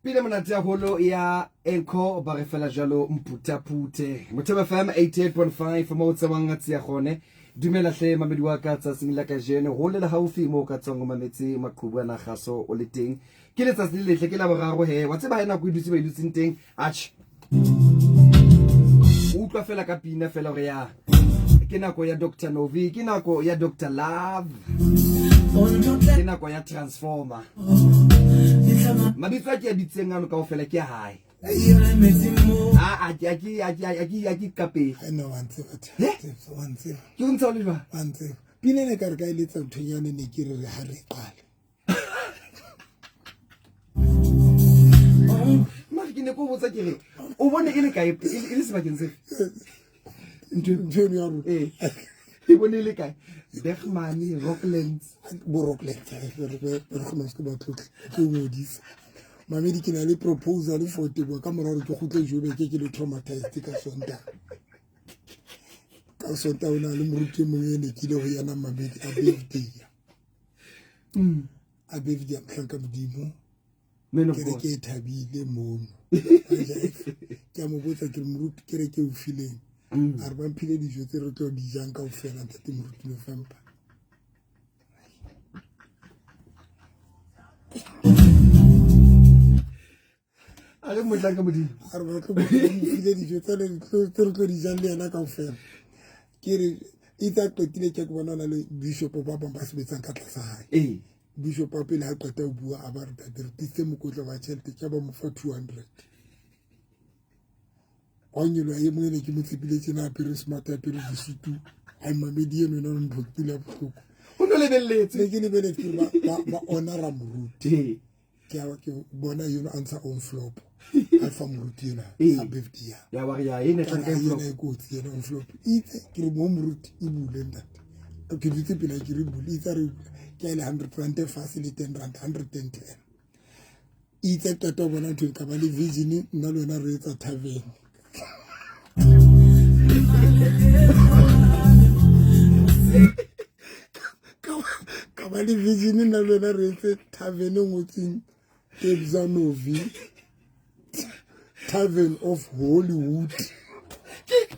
Pila monate ya holo ya enko ba re fela jalo mputapute. Motheba FM 88.5 mo tsamanga tsia gone. Dumela hle mamedi wa ka tsa singla ka jene ho le haufi mo ka tsongo mametse maqhubu na gaso o le teng. Ke le tsa le hle ke la boraro he wa tseba ena go idutse ba idutseng teng ach. Utlwa fela ka pina fela re ya. Ke nako ya Dr Novi, ke nako ya Dr Love. Ke nako ya Transformer. Mabitso ke ditseng ano kaofela ke hae. Aki kape. No once Ke ntse le ba. once pina ne ka re ka ile tsa mthonyane ne ke re ha re qale. Mara ke ne go botsa ke re o bone ile kae ile sebakeng se. Ntho ya ro E bone ile kae. Bergmani Rocklands. Rocklands re khona se ba tlotla ke modisa. Mamedi ke na le proposal for tebo ka moraro ke gotle jobe ke le traumatized ka sonta. Ka sonta ona le moruti mongwe ne ke le go yana Mamedi a birthday. A birthday a mhlanka modimo. Men of Ke God. ke thabile mo. Ke mo botsa ke moruti ke re ke o fileng. A re ba mphile dijo tse re tlo di jang ka ofela ntate moruti November. Ale mo tla ka modimo. A re ba tlo mo file dijo tse re tlo di jang le yana ka ofela. Ke re itse qetile ke bona na le bishop ba bang ba sebetsang ka tlasa hae. Bishop wa pele ha qeta ho bua a ba re re tise mokotlo wa tšhelete ke ba mo fa 200. Onyelo ye mo ne ke mo tsipile tsena a pere smart a pere disutu ai Mamedi eno no mphotile botlhoko. O no lebelletse. Le ke le bele ke ba honora moruti. Ke a ke bona yona answer on flop. Alfa moruti yona a birthday ya wa ya ene tla ka yona e kotsi yena on flop. Itse ke re mo moruti e bule ntate. Ke ditse pele ke re bule itse re ke ile 100 rand facility 10 rand 110. Itse tota bona ntho ka ba le vision nna le yona re etsa tavern. Ka ba le vision nna le yona re etsa tavern ngotsing Dr Novi Tavern of Hollywood.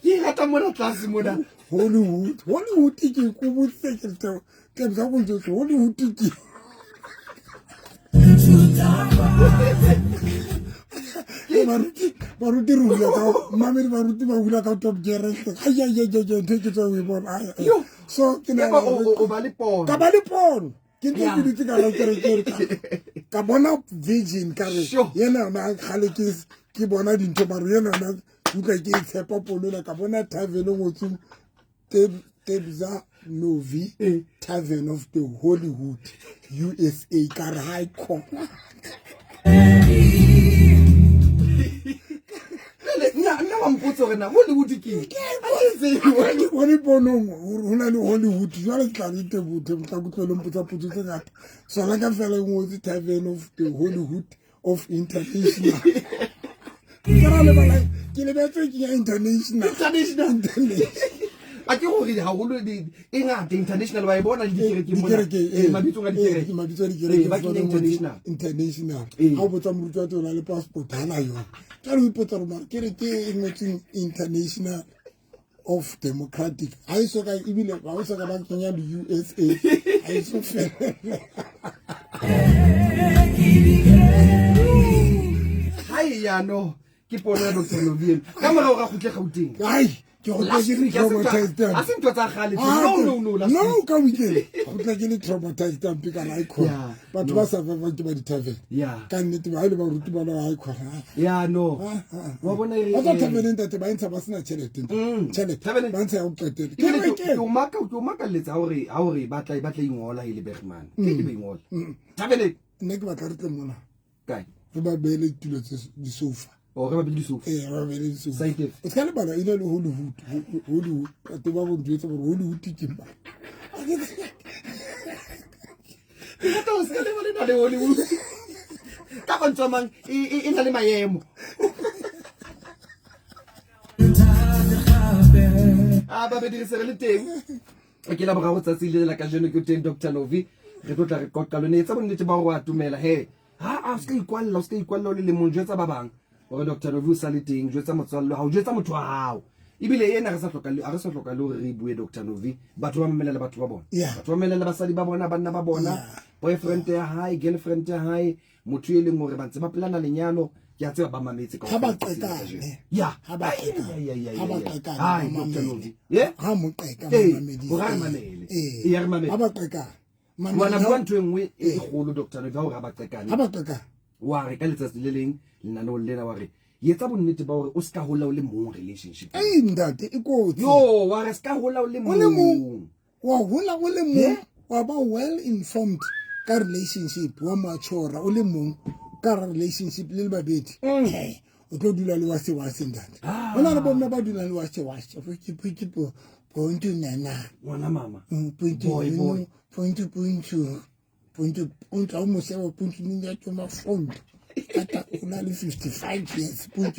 Ke rata mona tlase mona. Hollywood ke go botse ke tsa ke tsa go ntse Hollywood ke baruti rula ka Mamedi baruti ba hula ka top gear ya take tsa we bona so ke na o ba le pono. ka ba le pono ke ntse ke ditse ka la kereke ka bona vision ka re yena na khale ke bona dintho maro yena na utlwa ke tshepa pono ka bona tavern ngotsu Dr Novi Tavern of the Hollywood USA ka re high court. Nna wa mpotsa gore na Hollywood ke Ke bone bonong ho na le Hollywood jwale ke tla dite bothe mtla go tlole mpotsa potso tse ngata so la ka fela ngotsi Tavern of the Hollywood of International. Ke le batse ke international a ke gore ha go le e ngata international ba e bona di kereke mona mabitso ga di kereke ba ke international ha o botsa moruti wa tsona le passport hana yona ka re ipotsa re mara ke re ke ngotsi international of democratic ha iso ka ibile ba o sa ka ba kenya le USA ha iso fela hai ya no ke pono ya Dr Novi ka mora ga gotle Gauteng ai ke go tla ke le traumatized a se ntwa tsa gale no ka weekend go tla ke le traumatized ampi ka icon batho ba sa ba ke ba di tavern ka nnete ba ile ba ruti ba la icon no wa bona e ba tavern ntate ba ntse ba sena tšhelete ba ntse ya go qetela ke o maka letsa hore ba tla ingola ile Bergman ke be ingola tavern nne ke batla re tle mona kae re ba bele ditulo tse di sofa o re ba bile sofa ba bele di sofa Saite o ska le bana ile le Hollywood batho ba go ntse ba Hollywood ke ba ke tla o ska le bana le Hollywood ka bontsha mang e na le maemo ba be dire se le teng ke la boga go tsatsi le la ka jeno ke teng Dr Novi re tlo tla re qoqa lone tsa bonnete ba go atumela he ha ska ikwalla le mo jwetsa ba bang o Dr. Novi sa le teng jwetsa motswallo ha o jwetsa motho wa hao ibile yena re sa hloka le re bue Dr. Novi batho ba mmelela batho ba bona batho ba mmelela basadi ba bona banna ba bona boyfriend ya hae girlfriend ya hae motho e leng hore ba ntse ba plana lenyalo ke a tseba ba mametse ka ha ba qekane ha mo qeka mamedi ya re mamedi ha ba qekane wana bua ntho engwe e kgolo Dr. Novi ha o ra ba qekane ha ba qekane wa re ka letsatsi le leng lenaneo lena wa re yetsa bonnete ba hore o ska hola o le mong relationship ndate e kotsi yo wa re ska hola o le mong wa hola o le mong wa ba well informed ka relationship wa mature o le mong ka relationship le babedi o tlo dula le wa se ndate bona le bona ba dula le wa se for point nana wana mama boy point o mo se wa point ni ya toma fond kata una le 55 years point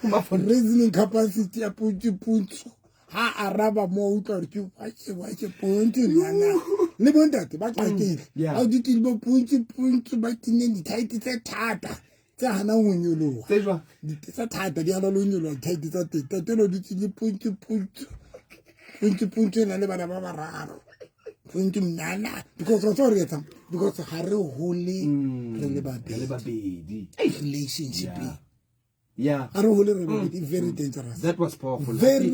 ma for reasoning capacity ya point ha araba mo utlwa re ke wa che point nana le bondate ba qakile ha di tilbo point ba tineng di tight tse thata tse hana ngonyolo tsejwa tse thata di ala lo nyolo tight tsa tetelo di tile point na le bana ba bararo point nana because hare hole re le babedi relationship yeah hare hole re babedi very dangerous. That was powerful. Very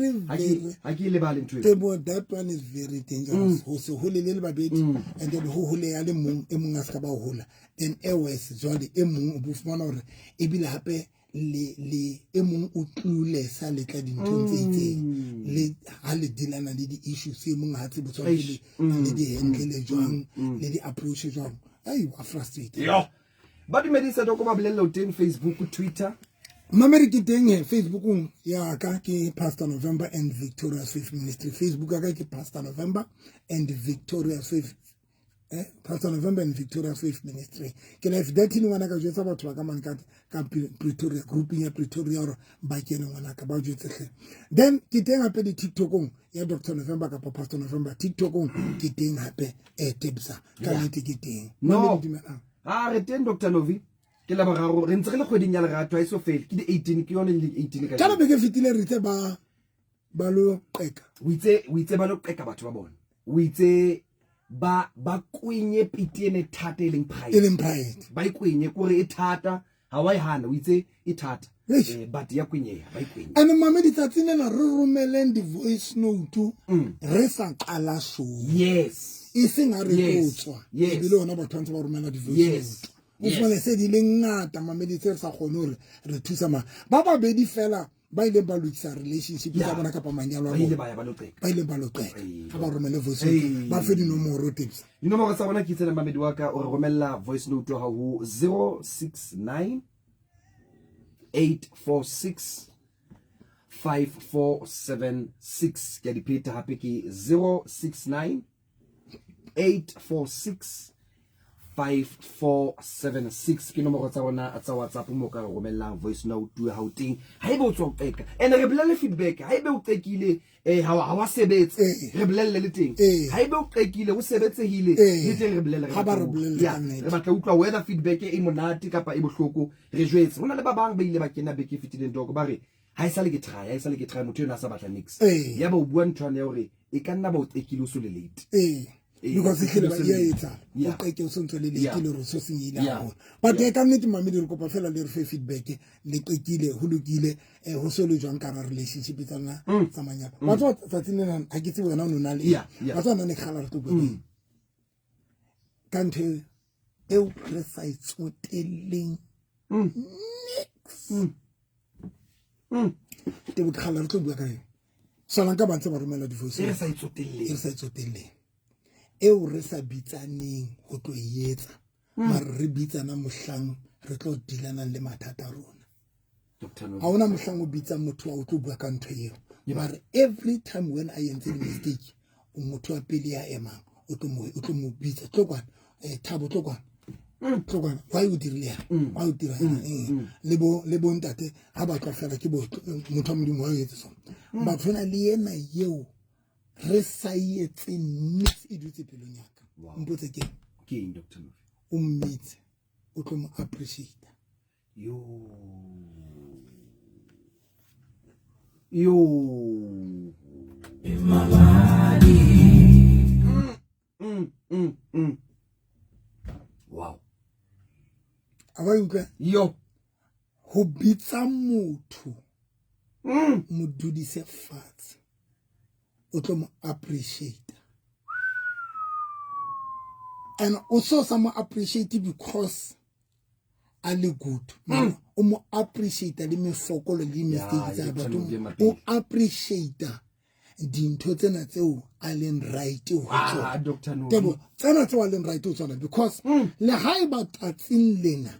that one is very dangerous. Ho se hole le babedi and then ho hole ya le mong e mong a ska ba hola then always jwale e mong o bofumana hore e bile hape le e mong o tlule sa le tla dintho tse itseng le ha le dilana le di issues e mong ha tse botswa le di handle le jwang le di approach jwang ai wa frustrated yo ba di medisa toko ba bolella o teng Facebook Twitter mamere ke teng Facebook ya ka ke Pastor November and Victorious Faith Ministry Facebook ka ke Pastor November and Victorious Faith Pastor November and Victorious Faith Ministry ke life that ni wana ka jwetsa batho ba ka man ka Pretoria grouping ya Pretoria ba kene wana ka ba jwetse then ke teng hape di TikTokong ya Dr. November ka Pastor November TikTokong ke teng hape Tebsa ka nete ke teng no re teng Dr. Novi ke la bararo re ntse re le kgweding ya lerato ha iso fele ke di 18 ke yone le 18 ka tla be ke fitile re tse ba lo qeka o itse ba lo qeka batho ba bona o itse ba kwinye pitiene thata eleng pride ba ikwinye kore e thata ha wa ihana o itse e thata but ya kwinyeya ba ikwinye and mamedi tsatsine na re romeleng di voice note re sa qala show yes iseng a re kotswa e bile ona batho ntse ba romela di voice note o fone se di le ngata mamedi tse sa kgone hore re thusa ba babedi fela ba ile ba lutsa relationship ya bona ka pa manyalo a bona ba ile ba lo qeka ha ba romela voice note ba fe dinomoro tips dinomoro tsa bona ke tsena mamedi wa ka o re romella voice note ha ho 069 846 5476 ke di peta hape ke 069 846 5476 ke nomoro tsa bona tsa WhatsApp mo ka romellang voice note tu ha uting ha ebe o tswa qeka ene re bolelle feedback ha ebe o qekile ha wa sebetse re bolelle le teng ha ebe o qekile o sebetsehile le teng re bolelle ha ba re bolelle re batla utlwa whether feedback e monate kapa e bohloko re jwetse hona le ba bang ba ile ba kena beke fitileng toko ba re ha isa le ke try motho yona sa batla next ya ba o bua ntwana ya hore e ka nna ba o qekile o so le late because ke ba ya etsa o qeke o sontse le le ke le re so senyile a bona but e ka nnete mamedi re kopa fela le re fe feedback le qekile ho lokile ho so le jwang ka relationship tsana tsa manyalo batho tsatsing lena ha ke tse wena o nna le batho nna ne khala re tlo bua ka nthe eo re sa itsoteleng te bokhala re tlo bua ka eng sala ka bantse ba romela di voice re sa itsoteleng eo re sa bitsaneng go tlo yetsa mara re bitsana mohlang re tlo dilana le mathata rona ha ona mohlang o bitsa motho wa o tlo bua ka ntho eo mara every time when I enter the mistake o motho wa pele ya emang o tlo mo bitsa tlokwana Thabo tlokwana why o dirile why o dira le bo ntate ha ba tla fela ke bo motho modimo wa yetsa sona ba tsona le yena yeo re sa yetse nnete e dutse pelong yaka mpotse ke Dr. Novi o mmitse o tlo mo appreciate. Yo. Wow. Aba utlwa? Yo. Ho bitsa motho. Mo dudise fatshe. O tlo mo appreciate. And also some appreciate because ali good. O mo appreciate le mefokolo le mistakes tsa batho. O appreciate dintho tsena tseo a leng right ho tsona. Dr. Novi. Tebo tsena tseo a leng right ho tsona because le hae ba tsatsing lena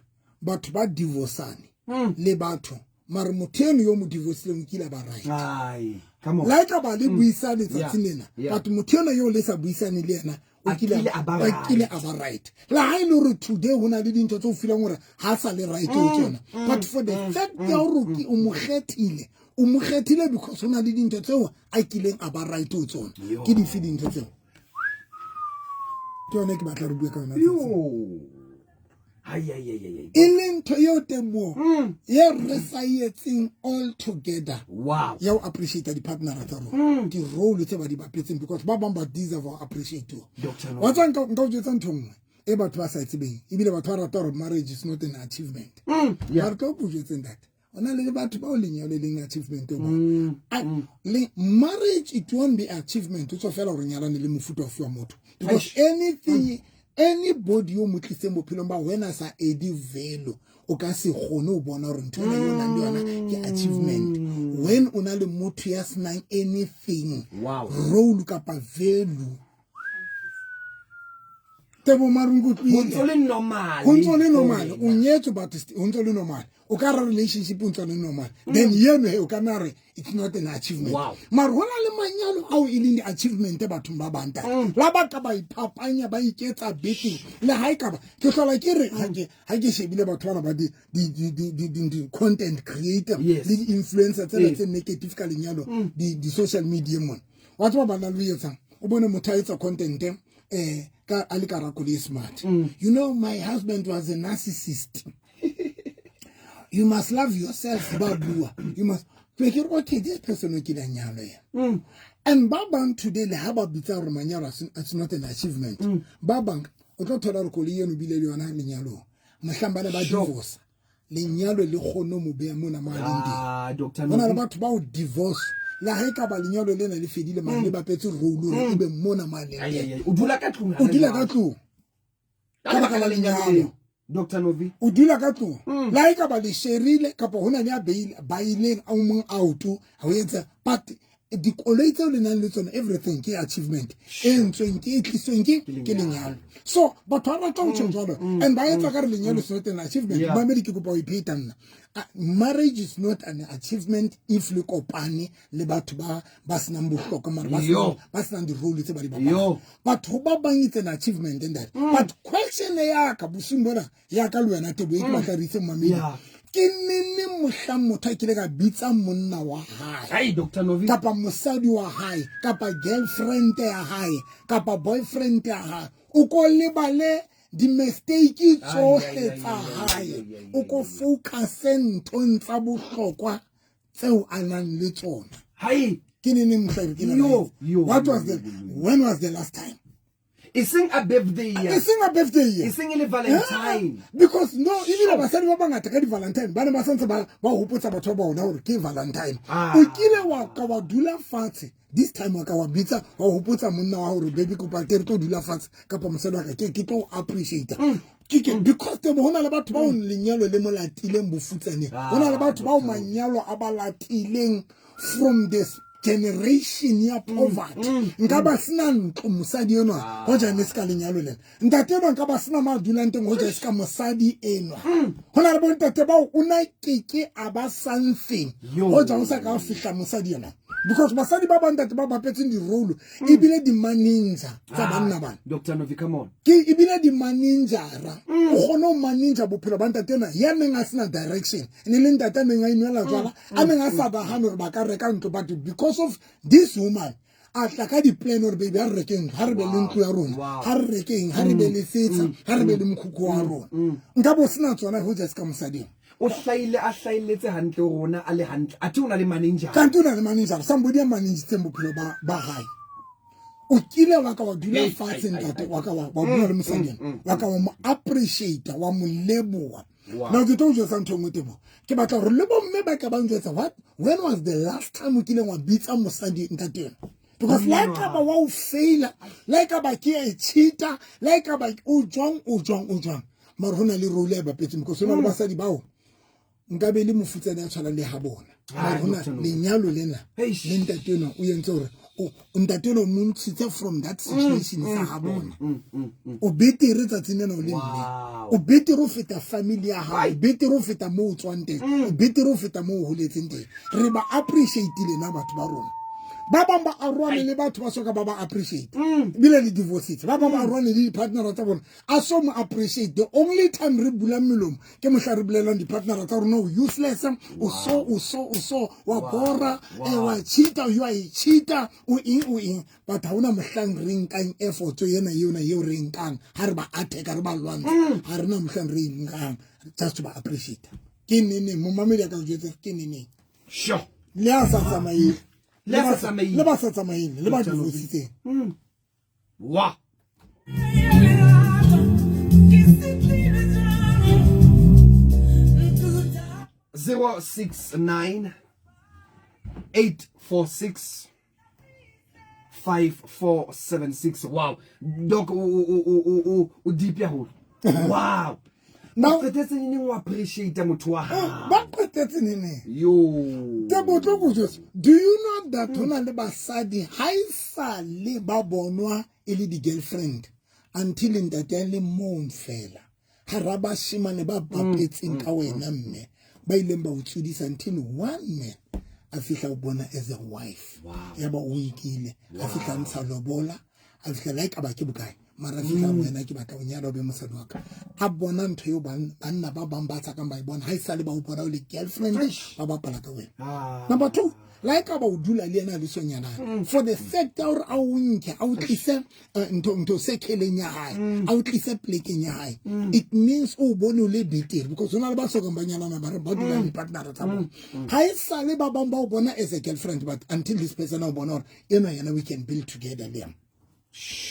batho ba divorceane le batho mara motho eno yo mo divorceileng kile ba right. Ai, come on. Like ba le buisane tsatsing lena but motho eno yo le sa buisane le yena o kile aba right. La hae le re today hona le dintho tse o filang hore ha sa le right ho tsona. But for the fact ya hore o mo kgethile because hona le dintho tseo a kileng aba right ho tsona. Ke di feeding tseo. Ke yone ke batla re bua ka yona. Ileng to yo temo ye re sayetseng all together. Wow. Ya appreciate the partner at all. The role tse ba di bapetseng because ba bang ba deserve to appreciate you. Wa tsang ka o jetsa nthong e batho ba sa itsebeng ebile batho ba rata hore marriage is not an achievement. Yeah. Ba tlo bujetseng that. Ona le batho ba o lenyalo le leng achievement o. Marriage it won't be achievement o tso fela hore nyalane le mofuta of motho. Because anything anybody yo motlise bophelo ba wena sa edi velo o ka se gone o bona hore ntho le yona le yona ke achievement when una le motho ya snang anything. Wow. Role kapa value tebo marungu Hontole normal. O nyetso but hontole normal. O ka ra relationship hontole normal. Then yeno o ka nare it's not an achievement. Wow. Mar hona le manyalo au ileng achievement batho ba banta. La ba ka ba iphapanya ba iketsa betting. Le hae ka ba ke hlola ke re ha ke shebile batho ba di content creator le di influencer tse negative ka lenyalo di social media mon. Watho ba bana le yetsa o bone motho a etsa content ka alikarako le smart. You know, my husband was a narcissist. You must love yourself, Babua. You must make it okay. This person will kill a nyalo. And Babang today le haba bita romanyalo it's not an achievement. Babang o tlo thola re koli eno bile le yona le nyalo. Mohlamba le ba divorce. Le nyalo le khono mo be mona malindi. Dr. Bona le batho ba o divorce. La hae ka ba lenyalo lena le fedile mane le bapetse role e be mona malindi. O dula ka tlung. O dula ka tlung. Ka ba ka lenyalo. Dr. Novi. O dula ka tlung. La hae ka ba le sherile kapa hona le a ba ileng a mong auto ha o etsa but di koloi tse le nang le tsona everything ke achievement entsweng ke tlisweng ke lenyalo. So batho ba rata go tshwara and ba etsa ka re lenyalo is not an achievement. Ba me di ke kopa o ipeta nna. Marriage is not an achievement if le kopane le batho ba senang bohlokwa mara ba senang di role tse ba di bapala. Batho ba bang it's an achievement in that. But question ya ka busung bona ya ka le wena tebo e ke batla re itse mamedi. Ke nne mohla motho a kile ka bitsa monna wa hae. Hai Dr. Novi. Kapa mosadi wa hae, kapa girlfriend ya hae, kapa boyfriend ya hae. O ko lebale di mistake tsohle tsa hae. O ko focus nthong tsa bohlokwa tseo a nang le tsona. Hai. Ke nne mhlari ke nna. When was the last time? Ising a birthday year. Ising a Valentine. Because no, even if I said ba ngata ka di Valentine, ba ne ba sentse ba hopotsa batho ba bona hore ke Valentine. O kile wa ka wa dula fatshe. This time wa ka wa bitsa wa hopotsa monna wa hore baby ko pa tere to dula fatshe kapa mosadi wa ka ke to appreciate. Because te bona le batho ba o lenyalo le molatileng bofutsane. Bona le batho ba o manyalo a balatileng from this generation ya poverty. Nka ba sina ntlo mosadi eno ho ja meska lenyalo lena. Ntate eno nka ba sina ma dulanteng ho ja ska mosadi eno. Hona le bontate ba una keke aba something. Ho ja o sa ka fihla mosadi ena. Because basadi ba bantate ba bapetseng di role ibile di manager tsa banna bana. Dr. Novi, come on. Ke ibile di managera. O gona o manager bophelo ba ntate ena ya menga sina direction. Ne le ntate menga inwela tswala a menga sa ba hano ba ka reka ntlo but because of this woman a tla ka di-plan gore baby ha re rekeng ha re be le ntlo ya rona ha re rekeng ha re be le setsha ha re be le mokhukhu wa rona nka bo sena tsona ho just ka mosading o hlaile a hlailetse hantle rona a le hantle a tuna le manager kanti una le manager somebody a managetseng bophelo ba hae o kile wa ka wa dula fatshe ntate wa ka wa bua le mosading wa ka wa mo appreciate wa mo leboa now ke tlo jwetsa ntho ngwe tebo ke batla gore le bomme ba ka ba njwetsa what when was the last time o kileng wa bitsa mosadi ntate because like aba wa o faila like aba ke e cheater like aba o jwang mara hona le role ya bapetse because hona le basadi bao nka be le mofutsana ya tshwana le ha bona mara hona lenyalo lena le ntate eno o yentse gore ntate no mo ntshitse from that situation sa ha bona o betere tsatsing lena o le mme o betere o feta family ya hao o betere o feta mo o tswang teng o betere o feta mo o holetseng teng re ba appreciate lena batho ba rona ba bang ba arwane le batho ba soka ba ba appreciate bile le divorce ba bang ba arwane le partner tsa bona a so mo appreciate the only time re bula melomo ke mohla re bulelang di partner tsa rona o useless o so wa bora wa cheater you are a cheater o in but ha ona mohlang re nkang effort yena yeo re nkang ha re ba attack re ba lwana ha re na mohlang re nkang just to ba appreciate ke nene mo mamedi ka jwetsa ke nene sure le a sa tsamaye le ba sa tsamaile le ba divorcitseng wa 069 846 5476 wow donc o deep ya hole wow ba qetetse neng wa appreciate motho wa ha ba qetetse neng yo do you know that hona le basadi haisa le ba bonwa ile di girlfriend until ntate le mong fela ha ba shimane ba bapetseng ka wena mme ba ileng ba utsudisa until one man a fihla o bona as a wife ya ba o ikile a fihla ntsha lobola a fihla like aba ke bukae mara fihla wena ke batla o nyala o be mosadi wa ka a bona ntho yo banna ba bang ba tsa ka ba bona haisa le ba o bona o le girlfriend ba bapala ka wena number 2 like aba o dula le ena le sonyana for the fact ya gore a o nke a o tlise nto se keleng ya hae a o tlise plekeng ya hae it means o bone o le better because ona le ba soka ba nyalana ba re ba dula le partner tsa bona haisa le ba bang ba o bona as a girlfriend but until this person o bona gore ena we can build together them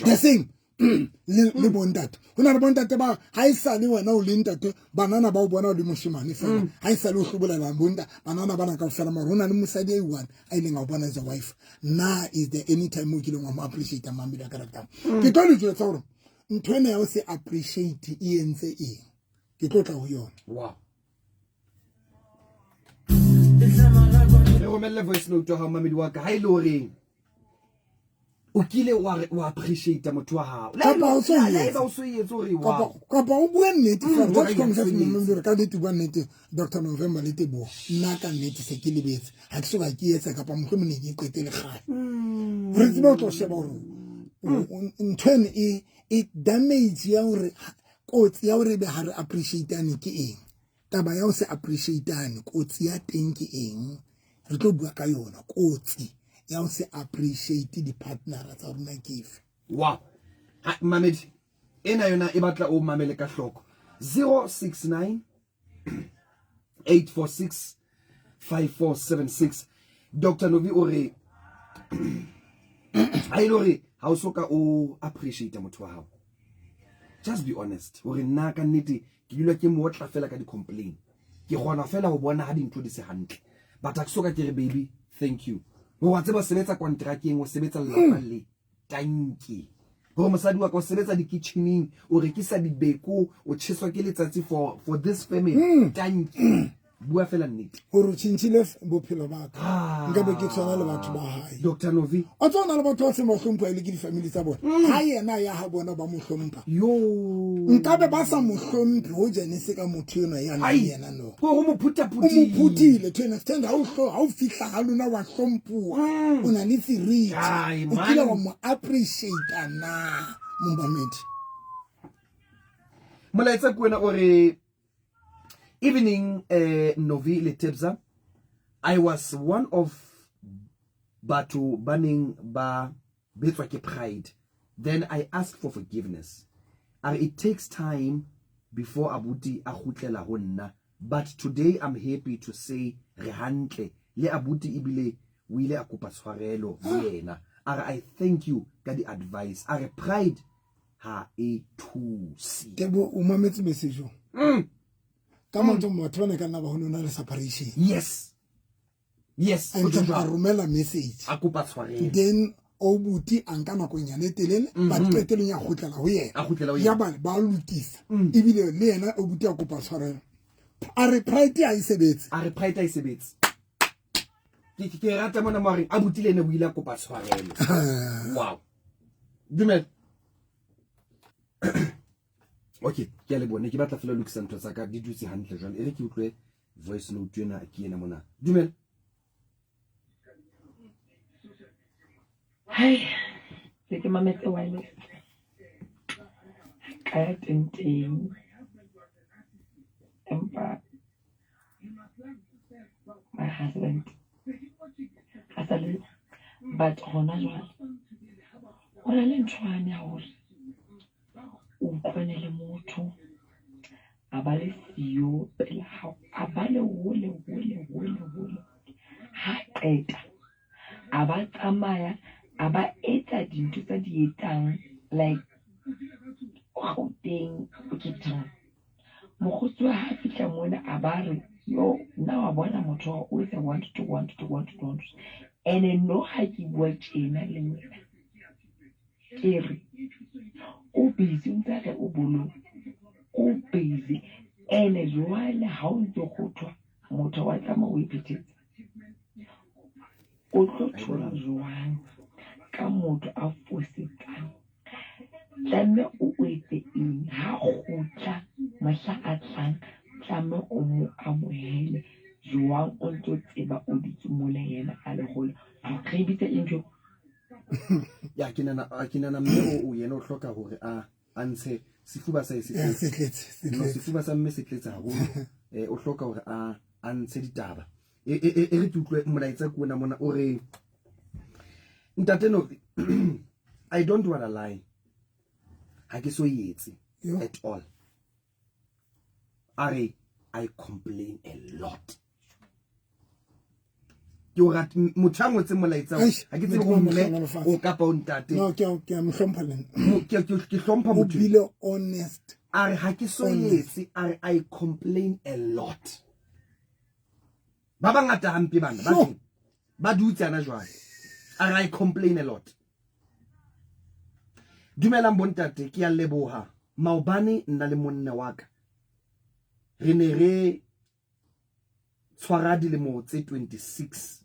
the same le bontate hona le bontate ba haisa le wena o le ntate banana ba o bona o le moshimane fela haisa le o hlobolela bonta banana bana ka fela mara hona le mosadi a one a ileng a bona as a wife na is there any time o kileng wa mo appreciate mambi la character ke tlo le jwetsa gore ntho ena ya o se appreciate e entse eng ke tlo tla ho yona wow le romelle voice note ha mamedi wa ka ha ile hore o kile wa appreciate motho wa hao kapa o so yetso re wa kapa o bua nnete fa just confess mo mo ka dite bua nnete Dr. November le tebo nna ka nnete se ke lebetse ha ke so ba ke etsa kapa mo mo ne ke qetele gae re tseba o tlo sheba hore ntwen e damage ya hore kotsi ya hore be ha re appreciate ane ke eng taba ya o se appreciate ane kotsi ya teng ke eng re tlo bua ka yona kotsi ya o se appreciate di partner tsa rona give wow mamedi ena yona e batla o mamele ka hloko 069 846 5476 Dr. Novi ore ai lore ha o soka o appreciate motho wa hao just be honest ore nna ka nnete ke dilo ke mo tla fela ka di complain ke gona fela go bona ha dintho di se hantle but a soka ke re baby thank you wa tseba sebetsa kontrakeng o sebetsa lelapa le tanki go mosadi wa ka o sebetsa di kitchening o rekisa dibeko o tsheswa ke letsatsi for this family tanki bua fela nnete gore tshintshile bophelo ba ka nka be ke tsona le batho ba hae Dr. Novi o tsona le batho ba se mo hlompha ile ke di family tsa bona ha yena ya ha bona ba mo hlompha yo nka be ba sa mo hlomphe ho jene se ka motho yona yena no go mo phutile to understand how fihla ha lona wa hlomphuwa o na le seriti o kile wa mo appreciate na mombamedi molaetsa kwena ore evening Novi Letebza I was one of batho baneng ba betswa ke pride, then I ask for forgiveness. It takes time before abuti a khutlela ho nna, but today I'm happy to say re hantle le abuti ibile o ile a kopa tshwarelo le yena. I thank you ka di advice. Pride ha e thusi. Tebo o mametse message. Ka motho motho ne kana ba ho nona le separation. Yes. Yes. And a romela message. A kopa tshwarelo. Then obuti anka nako nyane telele ba tsetelo nya khutlela ho yena. A khutlela ho yena. Ya ba lukisa. Ibile le yena obuti a kopa tshwarelo. Pride ya isebetse. Pride ya isebetse. Ke rata mona mare abuti le ne buila kopa tshwarelo. Wow. Dumela. Okay, ke le bone ke batla fela lokisa ntho tsa ka di dutse hantle jwale ere ke utlwe voice note yena ke yena mona. Dumela. Hai, ke mametse wireless. Kaya tenteng. Empa my husband asale but hona jwale o na le ntshwane ya hore o tshwanele motho a ba le siyo pela hao a ba le hole ha qeta a ba tsamaya a ba etsa dintho tsa di etang like Gauteng o Kitana mogotsi wa ha fitla mona a ba re yo now I bona motho o etsa want to and no ha ke bua tjena le wena ke re o busy ntse o bolo o busy and jwale ha o ntse go thwa motho wa tsama o iphetetse o tlo thola jwang ka motho a fosetsang tlamme o etse eng ha gotla mahla a tlang tlamme o mo amohele jwang o ntse tseba o ditsumole yena a le hole re bitse intro ya ke nana mme o yena o hloka hore a ntshe sefuba sa sefuba sa mme se tletse haholo o hloka hore a ntshe ditaba e re tutlwe molaetsa ke ona mona o re ntate no I don't want to lie ha ke so yetse at all. I complain a lot. You rat muthango tse molaetsa ha ke tsebe go mme o ka pa o ntate. No ke am hlompha le. Ke hlompha motho. Be honest. Ha ke so yetse I complain a lot. Ba bangata hampe bana ba dutse ana jwale. I complain a lot. Dumelang bontate ke a leboha maobane nna le monna wa ka re ne re tshwara dilemo tse 26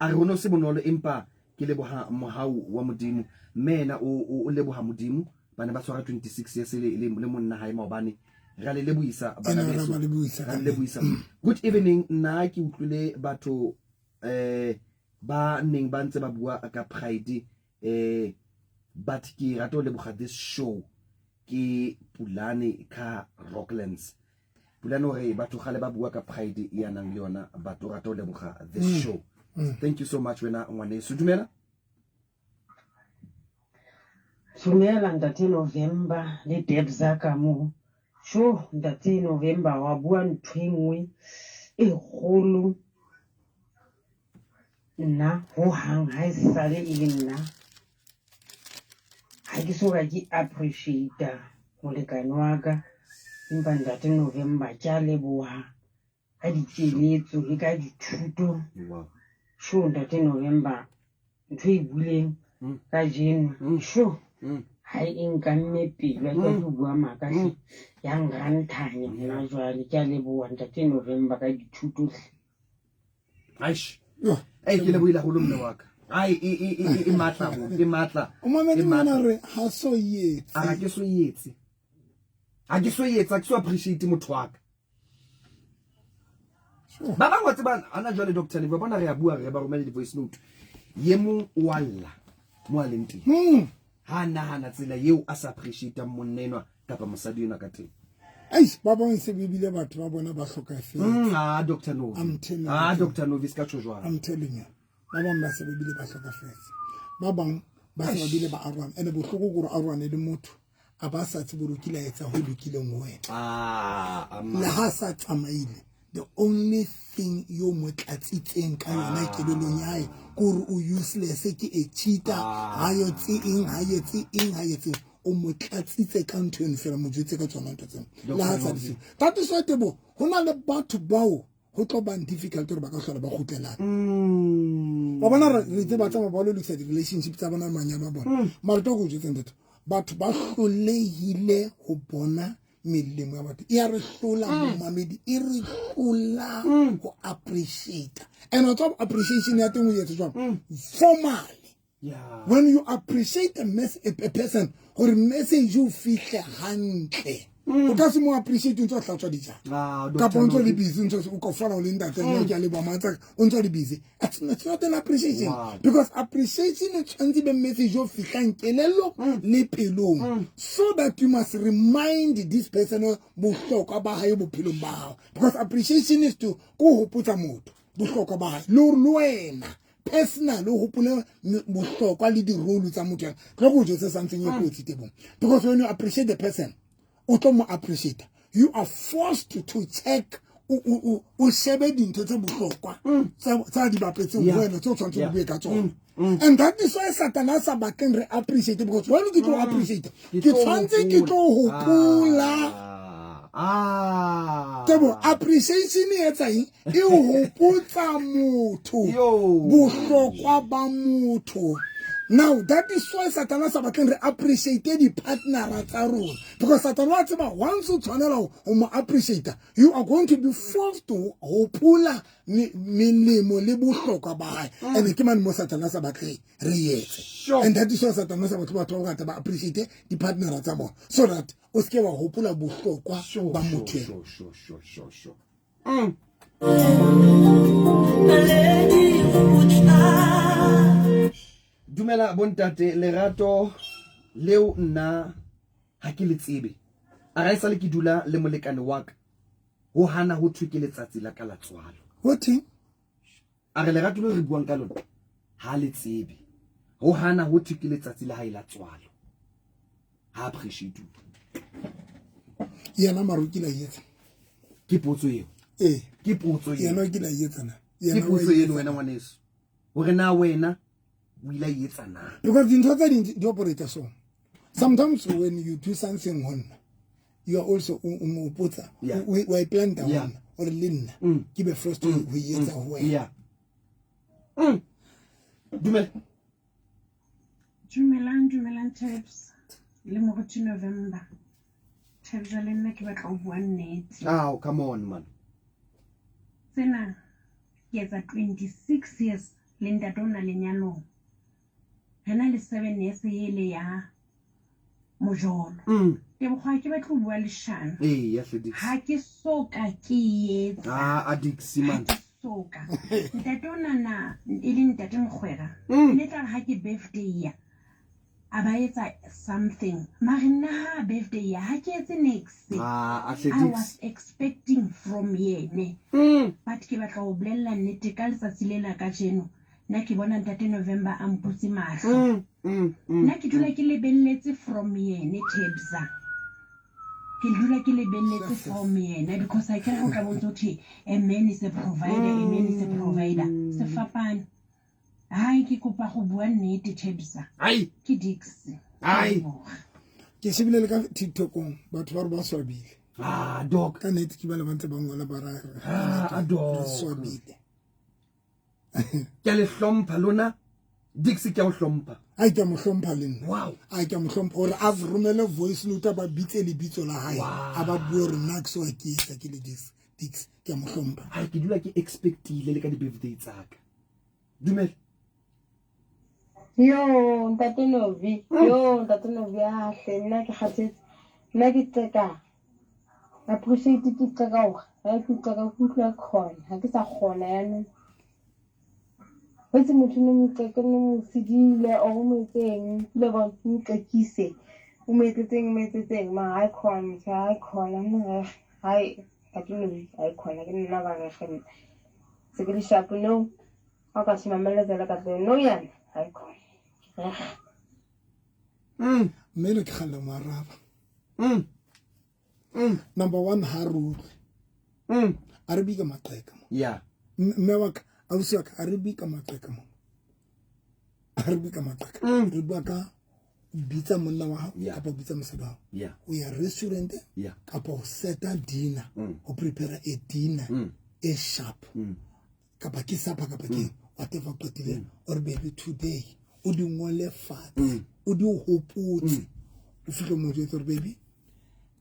a re hono se bonolo empa ke leboha mohau wa modimo mena o leboha modimo bana ba tshwara 26 years le monna hae maobane ra le lebuisa bana beso ra le lebuisa. Good evening nna ke utlwile batho ba neng ba ntse ba bua ka pride but ke rata le leboga this show ke Pulane ka Rocklands Pulane hore batho gale ba bua ka pride ya nang le yona batho rata le leboga this show. Thank you so much wena ngwane se dumela Sumela ntate November le Debza ka mo sho ntate November wa bua ntwengwe e golo nna ho hang ha isale ile nna ha ke soka ke appreciate molekane wa ka empa ntate November tja leboha ka ditseletso le ka dithuto sho ntate November ntwe e buleng ka jeno sho ha e nkanne pele ka go bua maka ya nganthanya nna jwale tja leboha ntate November ka dithuto aish ke le buila go lo mme wa ka e matla go e matla o mamedi mona re ha so yetse a ke so yetse a ke so yetsa ke so appreciate motho wa ka ba bangwe tse bana ana jwale doctor le ba bona re a bua re ba romela di voice note ye mo walla mo a lenti ha nahana tsela yeo a sa appreciate monnenwa kapa mosadi yona ka teng ba bang se bebile batho ba bona ba hlokafetse Dr. Novi I'm telling Dr. Novi ska tjho jwang I'm telling you ba bang ba se bebile ba hlokafetse ba bang ba se bebile ba arwana ene bohloko gore arwane le motho a ba sa tseboro kila etsa ho lokile mo wena la ha sa tsamaile the only thing yo mo tlatsitseng ka yona kelelong ya hae gore o useless ke e cheater ha yo tsi o mo tlatsitse ka ntho eno fela mo jetse ka tsona ntho tseno la ha sa di that is why tebo hona le batho bao ho tlo ba difficult gore ba ka hlola ba khutlelana ba bona re tseba tsa ba lo lisa di relationship tsa bona manyama bona mara to go jetse ntho batho ba hlolehile ho bona melemo ya batho e re hlola mo mamedi e re hlola go appreciate and on top appreciation ya teng o yetse jwang formally when you appreciate a person or message you feel hantle o ka se mo appreciate ntse hlatswa dijana ka pontsho le busy ntse o ka fara o le ntate ya ke le ba matsa o ntse le busy it's not an appreciation because appreciation is tshwantse be message o fihlang kelelo le pelong so that you must remind this person bohlokwa ba hae bophelong ba hao because appreciation is to go hopotsa motho bohlokwa ba hae le wena personal o hopole bohlokwa le di role tsa motho le go jotse something e kotsi tebong because when you appreciate the person o tlo mo appreciate you are forced to check o shebe dintho tse bohlokwa tsa di bapetseng wena tso tshwantse go bue ka tsona and that is why Satan sa batleng re appreciate because when you go appreciate ke tshwantse ke tlo hopola tebo appreciation e etsa eng e hopotsa motho bohlokwa ba motho. Now that is why Satan sa batleng re appreciate di partner tsa rona because Satan wa tseba once o tshwanela o mo appreciate you are going to be forced to hopola melemo le bohlokwa ba hae and ke man mo Satan sa batleng re yetse and that is why Satan sa batho ba tloga ba appreciate di partner tsa bona so that o ske wa hopola bohlokwa ba motho Dumela bontate lerato leo nna ha ke le tsebe a ga isa le ke dula le molekane wa ka ho hana ho thwe ke letsatsi la ka la tswalo what a re lerato le re buang ka lona ha le tsebe ho hana ho thwe ke letsatsi la hae la tswalo ha appreciate yena maruki la yetsa ke potso eo ke potso eo yena ke la yetsa na ke potso eo wena ngwaneso hore na wena because dintho tsa di operate so sometimes when you do something on you are also umopotsa we plan down or linna ke be first we yetsa ho dumelang Tabs le mo go November Tabs le nna ke batla go bua nnete come on man tsena ke etsa 26 years le ntatona lenyalong hana le 7 years ele ya mojolo ke bogwa ke batla go bua leshano ha ke soka ke yetsa adiksi man soka ntatona na ile ntate mogwera le tla ha ke birthday ya aba etsa something mara na birthday ya ha ke etse next I was expecting from yene but ke batla go bolella nnete ka letsatsi le la ka jeno na ke bona ntate November a mputse mahlo na ke dula ke lebelletse from yene Tebza ke dula ke lebelletse from yene because I can't go to say a man is a provider se fapane hai ke kopa go bua nnete Tebza ke Dix ke shebile le ka TikTokong batho ba re ba swabile dog ka nnete ke ba le bantse ba ngola ba ra dog swabile ke le hlompha lona Dixie ke o hlompha ai ke mo hlompha le nna wow ai ke mo hlompha gore a romele voice note ba bitse le bitso la hae a ba bua re nna ke so ke isa ke le Dix ke mo hlompha ai ke dula ke expectile le ka di birthday tsaka dumela yo ntate Novi a hle nna ke kgathetse nna ke tseka appreciate ke tseka o ha ke tseka go tla khona ha ke sa khona yana What's motho no moteka no mo sidile o mo tseng le ba mtlekise umetsetseng ma ha khona ha khona nna hai ka tlo ha khona ke nna ba re fela se ke sharp no ha ka se mamela tsela ka tlo no yana ha khona Mele ke khala maraba. Number 1 Harut. Arabica maqeka. Yeah. Mewak awusiak Arabica maqeka mo. Arabica maqeka. Re bua ka bitsa monna wa hao kapa bitsa moseba. Yeah. We are restaurant. Yeah. Kapa o seta dinner. O prepare a dinner. A sharp. Kapa ke sapa kapa ke whatever qetile or baby today. O di ngole fat. O di hopotse. O fihlo mo jwetsa baby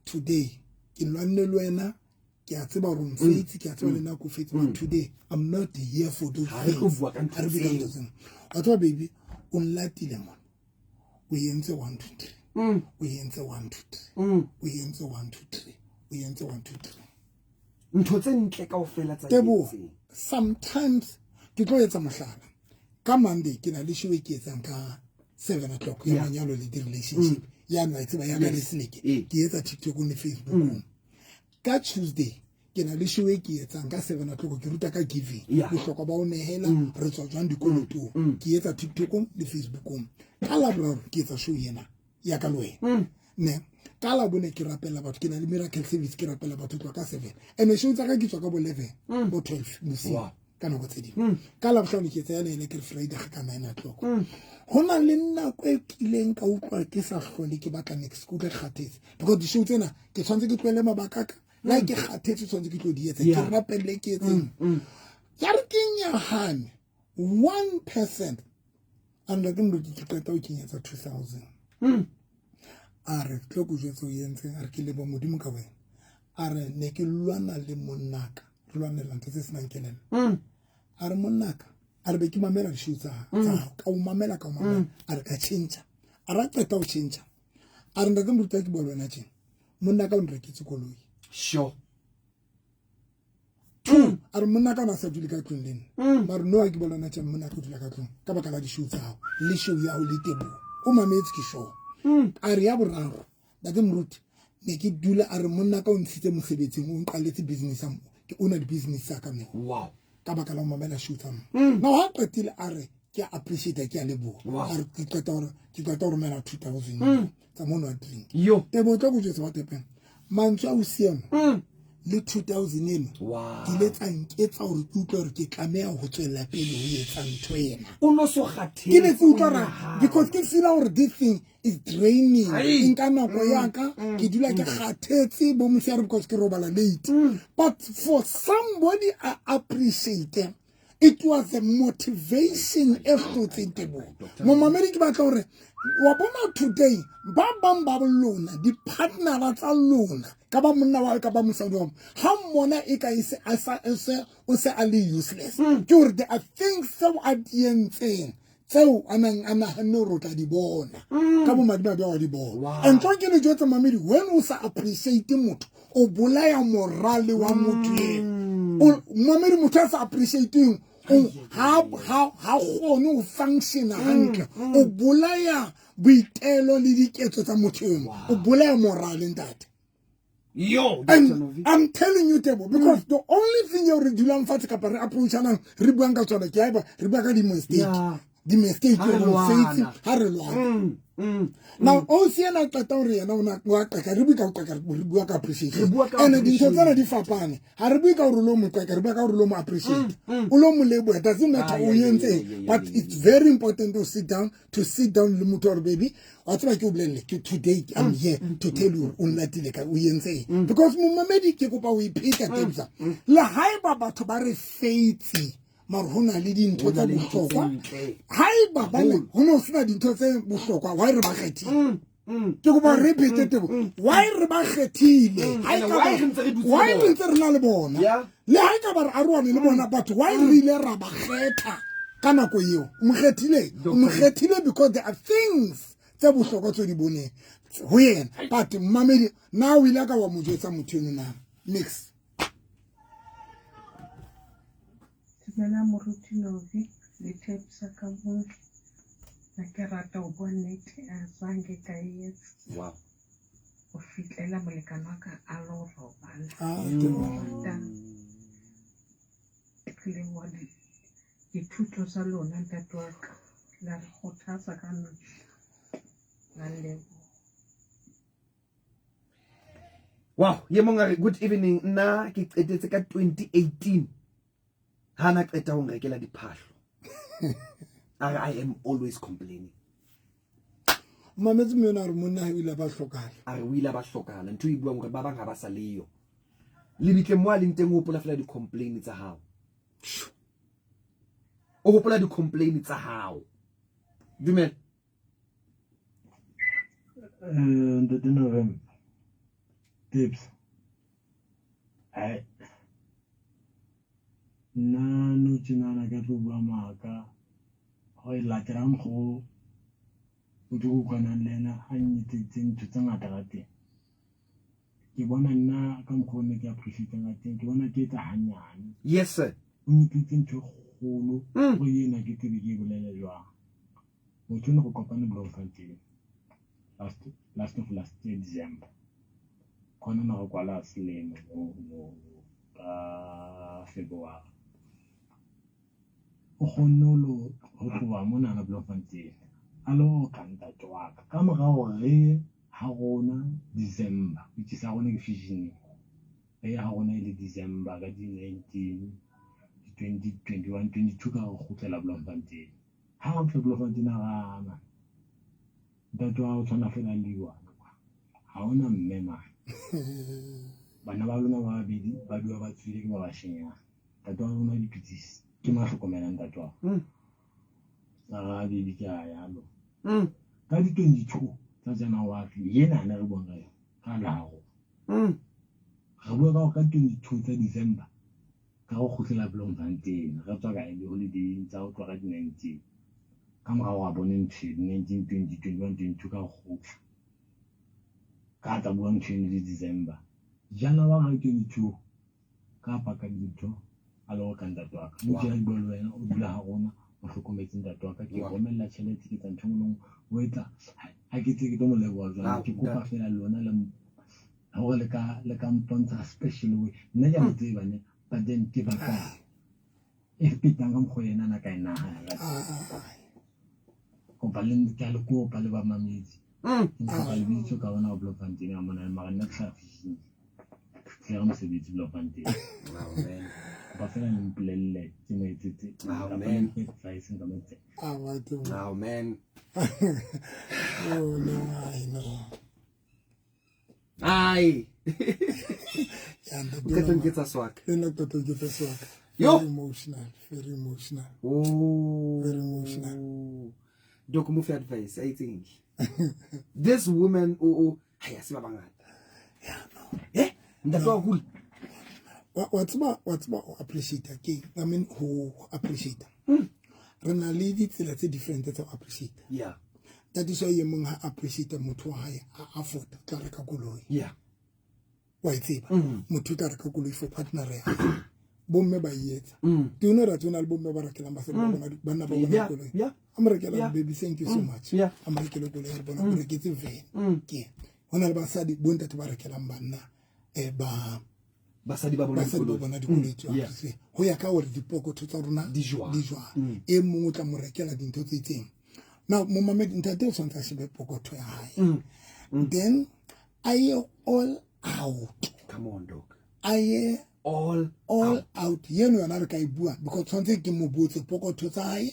today ke lwanne le wena ke a tseba gore mfeitsi ke a tseba le nna ko fetsi but today I'm not here for those things. Atwa baby o nlatile mona o yentse 1 2 3 o yentse 1 2 3 o yentse 1 2 3 o yentse 1 2 3 ntho tse ntle kaofela tsa tebo sometimes ke tlo etsa mohlala ka Monday ke na le show ke etsang ka 7 o'clock ya manyalo le di relationship ya nna tseba ya ka le snake ke etsa TikTok le Facebook ka Tuesday ke na le show ke etsang ka 7 o'clock ke ruta ka giving bohlokwa ba o nehela re tswa jwang dikoloto ke etsa TikTok le Facebook ka Labraro ke etsa show yena ya ka lwena ne ka la bone ke rapela batho ke na le miracle service ke rapela batho ka 7 ene show tsa ka ke tswa ka bo 11 bo 12 musi ka nako tse dingwe ka la bohlano ke tsa yana ke Friday ka 9 o'clock hona le nna ko e kileng ka utlwa ke sa hlole ke batla next go ke khathetse because di show tsena ke tshwantse ke tlwele mabaka ka la ke khathetse tshwantse ke tlo di etsa ke rapelle ke etseng ya re ke nyahane 1% and re ke ke qeta o kenyetsa 2000 are tlo go jetso yentse are ke lebo modimo ka wena are ne ke lwana le monnaka re lwanela ntse se sena nkelela are monnaka are be ke mamela di shutsa ka o mamela ka o mamela are ka change ara qeta o change are nda ke mbuta ke bolwana tjena monnaka o nreketse koloi sure are monnaka na sa dule ka tlong mara no a ke bolwana tjena monnaka o dula ka tlong ka baka la di shutsa le show ya o le tebo o mametse ke sure are ya boraro da ke mruti ne ke dula are monnaka o ntshitse mosebetsing o nqaletse business am ke ona di business ka me wow ka baka la mamela shooter no ha qetile are ke appreciate ke a lebo are ke qeta hore mena 2000 tsa mono a drink yo tebo tlo go jetsa wa tepeng mantswa o siame le 2000 eno ke le tsa nketsa hore ke utlwa hore ke tlamea ho tswela pele ho etsa ntho ena o no so khathetse ke ne ke utlwa because ke feel hore this thing is draining nka nako ya ka ke dula ke khathetse bo mosiare because ke robala late but for somebody I appreciate it was a motivation efforting table mo mamedi ke batla hore wa bona today ba bang ba lona di partner tsa lona ka ba monna wa ka ba mosadi wa ha mona e ka ise o se ali useless ke hore there are things so at yentseng tseo ana hanno rota di bona ka bo madima ba di bona and so ke le jotsa mamedi when o sa appreciate motho o bolaya morale wa motho ye mamedi motho sa appreciating ha gone o function hantle o bolaya boitelo le diketso tsa motho o bolaya morale ntate yo and I'm telling you table because the only thing you re dulang fatshe kapa re approachana re buang ka tsona ke aiba re bua ka di mistake yo faith ha re lwana now o siena qeta hore yena ona wa qeka re bua ka appreciation and di tsona di fapane ha re bua ka hore lo mo qeka re bua ka hore lo mo appreciate o lo mo lebo it doesn't matter o yentse but it's very important to sit down le motor baby what's like you blend today I'm here to tell you unlatile ka o yentse because mo mamedi ke kopa o ipita tebza la haiba batho ba re faith mara hona le dintho tsa bohlokwa haiba bana hona o sena dintho tse bohlokwa why re ba khethile ke go ba repeat why re ba khethile why re ntse re na le bona le ha ka ba re arwane le bona batho why re ile ra ba kgetha ka nako eo mo khethile because there are things tse bohlokwa tse di bone ho yena but mamedi now ile ka wa mo jetsa motho eno na next Dumela moruti Novi le Tepsa ka bohle ke rata o bua nnete a sange ka etse Wow. o fitlela molekane wa ka a lo robala leng wa dithuto tsa lona ntate wa ka la re kgothatsa ka mehla la lebo. Wow, ye mongare good evening. Nna ke qetetse ka 2018. Hana qeta ho nrekela diphahlo. I am always complaining. Mametsi mona re monna ha ile ba hlokala. Are o ile ba hlokala. Ntho e bua hore ba bang ha ba sa leyo. Le bitle mo a leng teng o hopola fela di complain tsa hao. O hopola di complain tsa hao. Dumela. Ntate November. Tips. Ai. Na no tsinana ka tlo bua maka. Ho latela mkgo. O tlo kwana le ena a nyetsetseng ntho ngata ka teng. Ke bona nna ka mkgo ne ke appreciate ka teng. Ke bona ke etsa hanyane. Yes sir. O nyetsetseng ntho kgolo go yena ke tsebe ke bolela jwang. Motho ne go kopana Bloemfontein. Last year December. Kona na go kwala selemo ka February. O kgonolo ho tloha mona na Bloemfontein. Alo kanta twaka ka mora hore ha rona December which is ha rona ke fishing ha rona ile December ka di 19 20 21 22 ka go khutlela Bloemfontein ha o tla Bloemfontein a rana ntate wa o tshwana fela liwa ha ona mme ma bana ba lona ba babedi ba dua ba tswile ke ba bashenya ntate wa rona dipitsisi ke ma hlokomela ntate wa a bibi ke a yalo ka di 22 tsa January yena na re bona ka lago re bua ka 22 tsa December ka go khutlela Bloemfontein re tswa ka ile holiday tsa go tloga di 19 ka mora wa boneng 19 20 21 22 ka go khutla ka tsa bua ntshweni di December January 22 ka pa ka ditho a lo ka ntate wa ka mo ja go le wena o dula ha rona o hlokometse ntate wa ka ke romella tšhelete ke tsa ntshong o etsa ha ke tseke mo lebo jwa ke kopa fela lona le ho le ka mpontsha special way nna ja motse bane but then ke ba ka e pitang ka mkho yena na ka ina ko baleng ke le ko pa le ba mamedi ba le bitso ka bona o Bloemfontein a mona ma nna tlhafi ke re mo se bitso Bloemfontein amen ba fela le mpolelle ke mo etsetse amen advice nka metse amen Oh no, I know. Ai. And the Don't get us swag. They're not going to get us swag. Yo. Very emotional. Very emotional. Oh. Very emotional. Doc move advice, I think. This woman, I see my Yeah, no. Eh? That's all cool. What's about appreciate again? I mean, who appreciate? Rena le ditsela tse different tsa appreciate. Yeah. That is why you mong appreciate motho wa hae a afford tla reka koloi. Yeah. Wa itseba motho tla reka koloi for partner ya. Bomme ba yetsa. Do you know that when bomme ba rekela ba se bona bana ba bona koloi? Yeah. Amrekela baby, thank you so much. Yeah. Amrekela koloi ya bona re ke tseve. Ke. Hona le ba sadi bontate ba rekela bana ba basadi ba bona dikoloi tsa ho ya ka hore dipokotho tsa rona di jwa e mongwe tla mo rekela dintho tse itseng. Now mo mamed ntate o santsa shebe pokotho ya hae then I all out. Come on dog. I all out yeno yana re ka ibua because tshwantse ke mo botse pokotho tsa hae